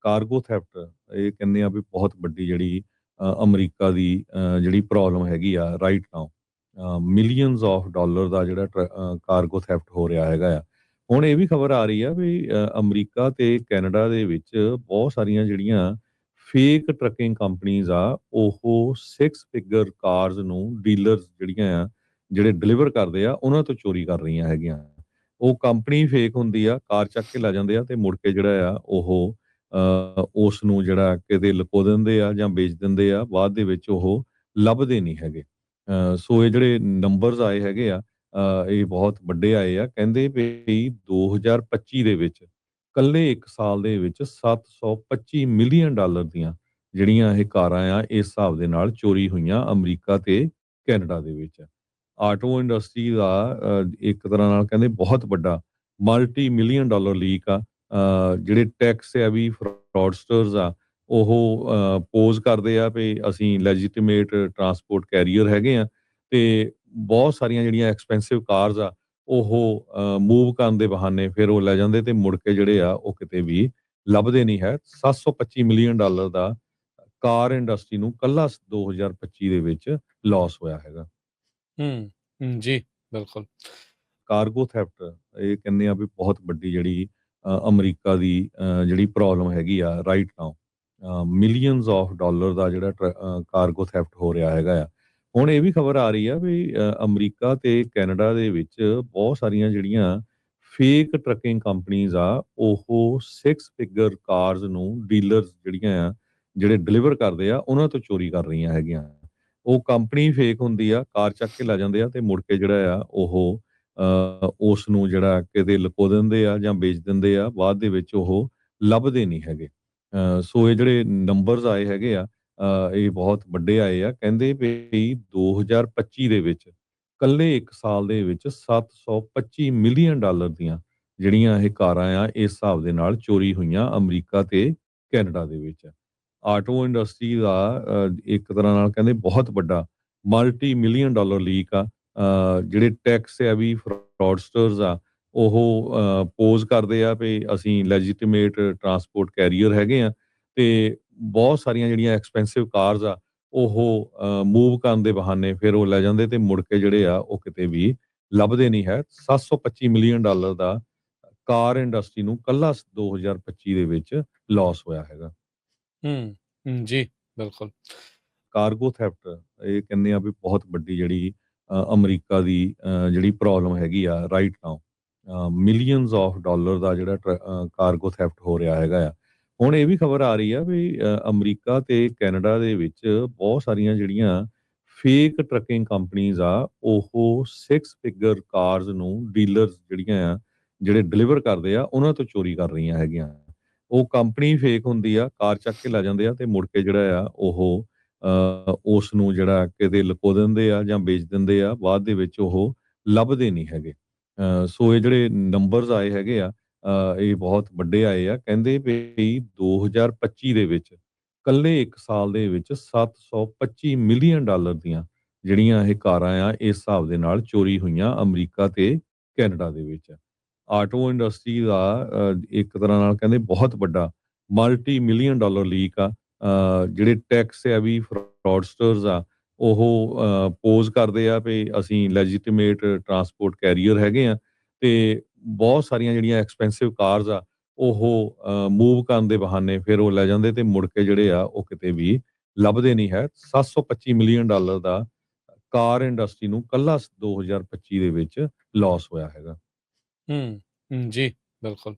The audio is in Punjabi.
ਕਾਰਗੋ ਥੈਫਟ ਇਹ ਕਹਿੰਦੇ ਆ ਵੀ ਬਹੁਤ ਵੱਡੀ ਜਿਹੜੀ ਅਮਰੀਕਾ ਦੀ ਜਿਹੜੀ ਪ੍ਰੋਬਲਮ ਹੈਗੀ ਆ right now millions of dollar ਦਾ ਜਿਹੜਾ ਕਾਰਗੋ ਥੈਫਟ ਹੋ ਰਿਹਾ ਹੈਗਾ ਆ। ਹੁਣ ਇਹ ਵੀ ਖਬਰ ਆ ਰਹੀ ਆ ਵੀ ਅਮਰੀਕਾ ਤੇ ਕੈਨੇਡਾ ਦੇ ਵਿੱਚ ਬਹੁਤ ਸਾਰੀਆਂ ਜਿਹੜੀਆਂ ਫੇਕ ਟਰੱਕਿੰਗ ਕੰਪਨੀਆਂ ਆ ਉਹ 6 ਫਿਗਰ ਕਾਰਸ ਨੂੰ ਡੀਲਰਸ ਜਿਹੜੀਆਂ ਆ ਜਿਹੜੇ ਡਿਲੀਵਰ ਕਰਦੇ ਆ ਉਹਨਾਂ ਤੋਂ ਚੋਰੀ ਕਰ ਰਹੀਆਂ ਹੈਗੀਆਂ। ਉਹ ਕੰਪਨੀ ਫੇਕ ਹੁੰਦੀ ਆ, ਕਾਰ ਚੱਕ ਕੇ ਲੈ ਜਾਂਦੇ ਆ ਤੇ ਮੁੜ ਕੇ ਜਿਹੜਾ ਆ ਉਹ ਉਸ ਨੂੰ ਜਿਹੜਾ ਕਿਤੇ ਲੁਕੋ ਦਿੰਦੇ ਆ ਜਾਂ ਵੇਚ ਦਿੰਦੇ ਆ। ਬਾਅਦ ਦੇ ਵਿੱਚ ਉਹ ਲੱਭਦੇ ਨਹੀਂ ਹੈਗੇ। ਸੋ ਇਹ ਜਿਹੜੇ ਨੰਬਰਸ ਆਏ ਹੈਗੇ ਆ ਇਹ ਬਹੁਤ ਵੱਡੇ ਆਏ ਆ। ਕਹਿੰਦੇ ਵੀ 2025 ਦੇ ਵਿੱਚ ਇਕੱਲੇ 1 ਸਾਲ ਦੇ ਵਿੱਚ 725 ਮਿਲੀਅਨ ਡਾਲਰ ਦੀਆਂ ਜਿਹੜੀਆਂ ਇਹ ਕਾਰਾਂ ਆ ਇਸ ਹਿਸਾਬ ਦੇ ਨਾਲ ਚੋਰੀ ਹੋਈਆਂ ਅਮਰੀਕਾ ਤੇ ਕੈਨੇਡਾ ਦੇ ਵਿੱਚ। ਆਟੋ ਇੰਡਸਟਰੀ ਦਾ ਇੱਕ ਤਰ੍ਹਾਂ ਨਾਲ ਕਹਿੰਦੇ ਬਹੁਤ ਵੱਡਾ ਮਲਟੀ ਮਿਲੀਅਨ ਡਾਲਰ ਲੀਕ ਆ। ਜਿਹੜੇ ਟੈਕਸ ਆ ਵੀ ਫਰਾਡਸਟਰਸ ਆ ਉਹ ਪੋਜ਼ ਕਰਦੇ ਆ ਵੀ ਅਸੀਂ ਲੈਜੀਟੀਮੇਟ ਟਰਾਂਸਪੋਰਟ ਕੈਰੀਅਰ ਹੈਗੇ ਆ ਤੇ ਬਹੁਤ ਸਾਰੀਆਂ ਜਿਹੜੀਆਂ ਐਕਸਪੈਂਸਿਵ ਕਾਰਸ ਆ ਉਹ ਮੂਵ ਕਰਨ ਦੇ ਬਹਾਨੇ ਫਿਰ ਉਹ ਲੈ ਜਾਂਦੇ ਤੇ ਮੁੜ ਕੇ ਜਿਹੜੇ ਆ ਉਹ ਕਿਤੇ ਵੀ ਲੱਭਦੇ ਨਹੀਂ ਹੈ। 725 ਮਿਲੀਅਨ ਡਾਲਰ ਦਾ ਕਾਰ ਇੰਡਸਟਰੀ ਨੂੰ ਕੱਲਾ 2025 ਦੇ ਵਿੱਚ ਲਾਸ ਹੋਇਆ ਹੈਗਾ। ਜੀ, ਬਿਲਕੁਲ। ਕਾਰਗੋ ਥੈਫਟ ਇਹ ਕਹਿੰਦੇ ਆ ਵੀ ਬਹੁਤ ਵੱਡੀ ਜਿਹੜੀ ਅਮਰੀਕਾ ਦੀ ਜਿਹੜੀ ਪ੍ਰੋਬਲਮ ਹੈਗੀ ਆ right now millions of dollar ਦਾ ਜਿਹੜਾ ਕਾਰਗੋ ਥੈਫਟ ਹੋ ਰਿਹਾ ਹੈਗਾ ਆ। ਹੁਣ ਇਹ ਵੀ ਖਬਰ ਆ ਰਹੀ ਆ ਵੀ ਅਮਰੀਕਾ ਤੇ ਕੈਨੇਡਾ ਦੇ ਵਿੱਚ ਬਹੁਤ ਸਾਰੀਆਂ ਜਿਹੜੀਆਂ ਫੇਕ ਟਰੱਕਿੰਗ ਕੰਪਨੀਆਂ ਆ ਉਹ 6 ਫਿਗਰ ਕਾਰਸ ਨੂੰ ਡੀਲਰਸ ਜਿਹੜੀਆਂ ਆ ਜਿਹੜੇ ਡਿਲੀਵਰ ਕਰਦੇ ਆ ਉਹਨਾਂ ਤੋਂ ਚੋਰੀ ਕਰ ਰਹੀਆਂ ਹੈਗੀਆਂ। ਉਹ ਕੰਪਨੀ ਫੇਕ ਹੁੰਦੀ ਆ, ਕਾਰ ਚੱਕ ਕੇ ਲੈ ਜਾਂਦੇ ਆ ਤੇ ਮੁੜ ਕੇ ਜਿਹੜਾ ਆ ਉਹ ਉਸ ਨੂੰ ਜਿਹੜਾ ਕਿਤੇ ਲੁਕੋ ਦਿੰਦੇ ਆ ਜਾਂ ਵੇਚ ਦਿੰਦੇ ਆ। ਬਾਅਦ ਦੇ ਵਿੱਚ ਉਹ ਲੱਭਦੇ ਨਹੀਂ ਹੈਗੇ। ਸੋ ਇਹ ਜਿਹੜੇ ਨੰਬਰਸ ਆਏ ਹੈਗੇ ਆ ਇਹ ਬਹੁਤ ਵੱਡੇ ਆਏ ਆ। ਕਹਿੰਦੇ ਵੀ 2025 ਦੇ ਵਿੱਚ ਇਕੱਲੇ 1 ਸਾਲ ਦੇ ਵਿੱਚ 725 ਮਿਲੀਅਨ ਡਾਲਰ ਦੀਆਂ ਜਿਹੜੀਆਂ ਇਹ ਕਾਰਾਂ ਆ ਇਸ ਹਿਸਾਬ ਦੇ ਨਾਲ ਚੋਰੀ ਹੋਈਆਂ ਅਮਰੀਕਾ ਤੇ ਕੈਨੇਡਾ ਦੇ ਵਿੱਚ। ਆਟੋ ਇੰਡਸਟਰੀ ਦਾ ਇੱਕ ਤਰ੍ਹਾਂ ਨਾਲ ਕਹਿੰਦੇ ਬਹੁਤ ਵੱਡਾ ਮਲਟੀ ਮਿਲੀਅਨ ਡਾਲਰ ਲੀਕ ਆ। ਜਿਹੜੇ ਟੈਕਸ ਆ ਵੀ ਫਰਾਡਸਟਰਸ ਆ ਉਹ ਪੋਜ਼ ਕਰਦੇ ਆ ਵੀ ਅਸੀਂ ਲੈਜੀਟੀਮੇਟ ਟਰਾਂਸਪੋਰਟ ਕੈਰੀਅਰ ਹੈਗੇ ਆ ਤੇ ਬਹੁਤ ਸਾਰੀਆਂ ਜਿਹੜੀਆਂ ਐਕਸਪੈਂਸਿਵ ਕਾਰਸ ਆ ਉਹ ਮੂਵ ਕਰਨ ਦੇ ਬਹਾਨੇ ਫਿਰ ਉਹ ਲੈ ਜਾਂਦੇ ਤੇ ਮੁੜ ਕੇ ਜਿਹੜੇ ਆ ਉਹ ਕਿਤੇ ਵੀ ਲੱਭਦੇ ਨਹੀਂ ਹੈ। 725 ਮਿਲੀਅਨ ਡਾਲਰ ਦਾ ਕਾਰ ਇੰਡਸਟਰੀ ਨੂੰ ਕੱਲਾ 2025 ਦੇ ਵਿੱਚ ਲਾਸ ਹੋਇਆ ਹੈਗਾ। ਜੀ, ਬਿਲਕੁਲ। ਕਾਰਗੋ ਥੈਫਟ ਇਹ ਕਹਿੰਦੇ ਆ ਵੀ ਬਹੁਤ ਵੱਡੀ ਜਿਹੜੀ ਅਮਰੀਕਾ ਦੀ ਜਿਹੜੀ ਪ੍ਰੋਬਲਮ ਹੈਗੀ ਆ right now millions of dollar ਦਾ ਜਿਹੜਾ ਕਾਰਗੋ ਥੈਫਟ ਹੋ ਰਿਹਾ ਹੈਗਾ ਆ। ਹੁਣ ਇਹ ਵੀ ਖਬਰ ਆ ਰਹੀ ਆ ਵੀ ਅਮਰੀਕਾ ਤੇ ਕੈਨੇਡਾ ਦੇ ਵਿੱਚ ਬਹੁਤ ਸਾਰੀਆਂ ਜਿਹੜੀਆਂ ਫੇਕ ਟਰੱਕਿੰਗ ਕੰਪਨੀਆਂ ਆ ਉਹ 6 ਫਿਗਰ ਕਾਰਸ ਨੂੰ ਡੀਲਰਸ ਜਿਹੜੀਆਂ ਆ ਜਿਹੜੇ ਡਿਲੀਵਰ ਕਰਦੇ ਆ ਉਹਨਾਂ ਤੋਂ ਚੋਰੀ ਕਰ ਰਹੀਆਂ ਹੈਗੀਆਂ। ਕਾਰਗੋ ਥੈਫਟ ਇਹ ਕਹਿੰਦੇ ਆ ਵੀ ਬਹੁਤ ਵੱਡੀ ਮਲਟੀ ਮਿਲੀਅਨ ਡਾਲਰ ਲੀਕ ਆ। ਜਿਹੜੇ ਟੈਕਸ ਆ ਵੀ ਫਰਾਡਸਟਰਸ ਆ ਉਹ ਪੋਜ਼ ਕਰਦੇ ਆ ਵੀ ਅਸੀਂ ਲੈਜੀਟੀਮੇਟ ਟਰਾਂਸਪੋਰਟ ਕੈਰੀਅਰ ਹੈਗੇ ਆ ਤੇ ਬਹੁਤ ਸਾਰੀਆਂ ਜਿਹੜੀਆਂ ਐਕਸਪੈਂਸਿਵ ਕਾਰਸ ਆ ਉਹ ਮੂਵ ਕਰਨ ਦੇ ਬਹਾਨੇ ਫਿਰ ਉਹ ਲੈ ਜਾਂਦੇ ਤੇ ਮੁੜ ਕੇ ਜਿਹੜੇ ਆ ਉਹ ਕਿਤੇ ਵੀ ਲੱਭਦੇ ਨਹੀਂ ਹੈਗੇ। 725 ਮਿਲੀਅਨ ਡਾਲਰ ਦਾ ਕਾਰ ਇੰਡਸਟਰੀ ਨੂੰ ਕੱਲਾ 2025 ਦੇ ਵਿੱਚ ਕਾਰਗੋ ਥੈਫਟ ਇਹ ਕਹਿੰਦੇ ਆ ਵੀ ਬਹੁਤ ਵੱਡੀ ਜਿਹੜੀ ਅਮਰੀਕਾ ਦੀ ਜਿਹੜੀ ਪ੍ਰੋਬਲਮ ਹੈਗੀ ਆ right now millions of dollar ਦਾ ਜਿਹੜਾ ਕਾਰਗੋ ਥੈਫਟ ਹੋ ਰਿਹਾ ਹੈਗਾ ਆ। ਹੁਣ ਇਹ ਵੀ ਖਬਰ ਆ ਰਹੀ ਆ ਵੀ ਅਮਰੀਕਾ ਤੇ ਕੈਨੇਡਾ ਦੇ ਵਿੱਚ ਬਹੁਤ ਸਾਰੀਆਂ ਜਿਹੜੀਆਂ ਫੇਕ ਟਰੱਕਿੰਗ ਕੰਪਨੀਆਂ ਆ ਉਹ 6 ਫਿਗਰ ਕਾਰਸ ਨੂੰ ਡੀਲਰਸ ਜਿਹੜੀਆਂ ਆ ਜਿਹੜੇ ਡਿਲੀਵਰ ਕਰਦੇ ਆ ਉਹਨਾਂ ਤੋਂ ਚੋਰੀ ਕਰ ਰਹੀਆਂ ਹੈਗੀਆਂ। ਉਹ ਕੰਪਨੀ ਫੇਕ ਹੁੰਦੀ ਆ, ਕਾਰ ਚੱਕ ਕੇ ਲੈ ਜਾਂਦੇ ਆ ਤੇ ਮੁੜ ਕੇ ਜਿਹੜਾ ਆ ਉਹ ਉਸ ਨੂੰ ਜਿਹੜਾ ਕਿਤੇ ਲੁਕੋ ਦਿੰਦੇ ਆ ਜਾਂ ਵੇਚ ਦਿੰਦੇ ਆ। ਬਾਅਦ ਦੇ ਵਿੱਚ ਉਹ ਲੱਭਦੇ ਨਹੀਂ ਹੈਗੇ। ਸੋ ਇਹ ਜਿਹੜੇ ਨੰਬਰਸ ਆਏ ਹੈਗੇ ਆ ਇਹ ਬਹੁਤ ਵੱਡੇ ਆਏ ਆ। ਕਹਿੰਦੇ ਵੀ 2025 ਦੇ ਵਿੱਚ ਇਕੱਲੇ 1 ਸਾਲ ਦੇ ਵਿੱਚ 725 ਮਿਲੀਅਨ ਡਾਲਰ ਦੀਆਂ ਜਿਹੜੀਆਂ ਇਹ ਕਾਰਾਂ ਆ ਇਸ ਹਿਸਾਬ ਦੇ ਨਾਲ ਚੋਰੀ ਹੋਈਆਂ ਅਮਰੀਕਾ ਤੇ ਕੈਨੇਡਾ ਦੇ ਵਿੱਚ। ਆਟੋ ਇੰਡਸਟਰੀ ਦਾ ਇੱਕ ਤਰ੍ਹਾਂ ਨਾਲ ਕਹਿੰਦੇ ਬਹੁਤ ਵੱਡਾ ਮਲਟੀ ਮਿਲੀਅਨ ਡਾਲਰ ਲੀਕ ਆ। ਜਿਹੜੇ ਟੈਕਸ ਆ ਵੀ ਫਰਾਡਸਟਰਸ ਆ ਉਹ ਪੋਜ਼ ਕਰਦੇ ਆ ਵੀ ਅਸੀਂ ਲੈਜੀਟੀਮੇਟ ਟਰਾਂਸਪੋਰਟ ਕੈਰੀਅਰ ਹੈਗੇ ਆ ਤੇ ਬਹੁਤ ਸਾਰੀਆਂ ਜਿਹੜੀਆਂ ਐਕਸਪੈਂਸਿਵ ਕਾਰਸ ਆ ਉਹ ਮੂਵ ਕਰਨ ਦੇ ਬਹਾਨੇ ਫਿਰ ਉਹ ਲੈ ਜਾਂਦੇ ਤੇ ਮੁੜ ਕੇ ਜਿਹੜੇ ਆ ਉਹ ਕਿਤੇ ਵੀ ਲੱਭਦੇ ਨਹੀਂ ਹੈ। 725 ਮਿਲੀਅਨ ਡਾਲਰ ਦਾ ਕਾਰ ਇੰਡਸਟਰੀ ਨੂੰ ਕੱਲਾ 2025 ਦੇ ਵਿੱਚ ਲਾਸ ਹੋਇਆ ਹੈਗਾ। ਜੀ, ਬਿਲਕੁਲ।